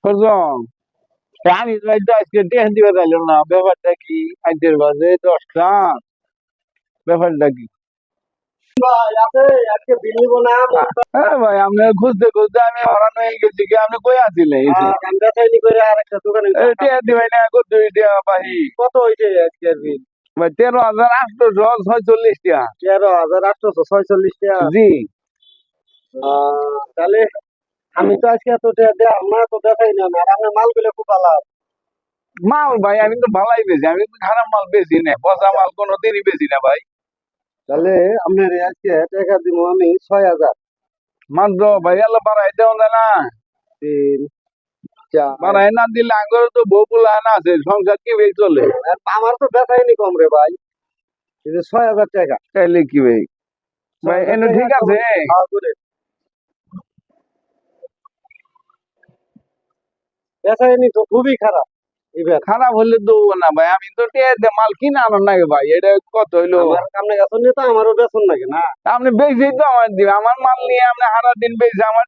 বুঝলাম। আমি তো আজকে টেন দিবে চাইলাম না, ব্যাপারটা কি? আইটের বাজে 10টা, ব্যাপারটা কি? ভাই আছে আজকে বিনিব না হ্যাঁ ভাই, আমি খুঁজতে খুঁজতে আমি হরান হয়ে গেছি কি, আপনি কই আছিলেন? আমি বেচাইনি করে আরেকটা দোকানে টিয়া দিবাই না, কত টিয়া ভাই? কত হয়েছে আজকে আর বিল? ভাই 13,846 টাকা। 13,846 টাকা। জি। তাহলে আমি তো আজকে এত টাকা দেয় আমার তো দেখাই না আর আপনার মালগুলো খুব ভালো। মাল ভাই আমি তো ভালাই বেশি, আমি তো খারাপ মাল বেশি না, পচা মাল কোনোদিনই বেশি না ভাই। তাহলে আপনার আজকে টাকা দিব আমি 6,000। মাত্র ভাই আল্লাহ বাড়াই দেওয়া যায় না? 3 4 বাড়াই না দিলে আঙ্গরে তো বউ পোলা না আছে, সংসার কি ভাই চলে? আমার তো বেচাইনি কম রে ভাই, এই যে 6,000 টাকা। তাইলে কি ভাই? ভাই এনে ঠিক আছে। বেচাইনি তো খুবই খারাপ এবার। খারাপ হলে তো না ভাই, আমি তো মাল কিনে আনার নাকি ভাই, এটা কত হইলো? আপনার কাছে নিয়ে তো আমারও বেতন লাগে না। আপনি বেশি তো আমার দিবে, আমার মাল নিয়ে আপনি সারা দিন বেশি আমার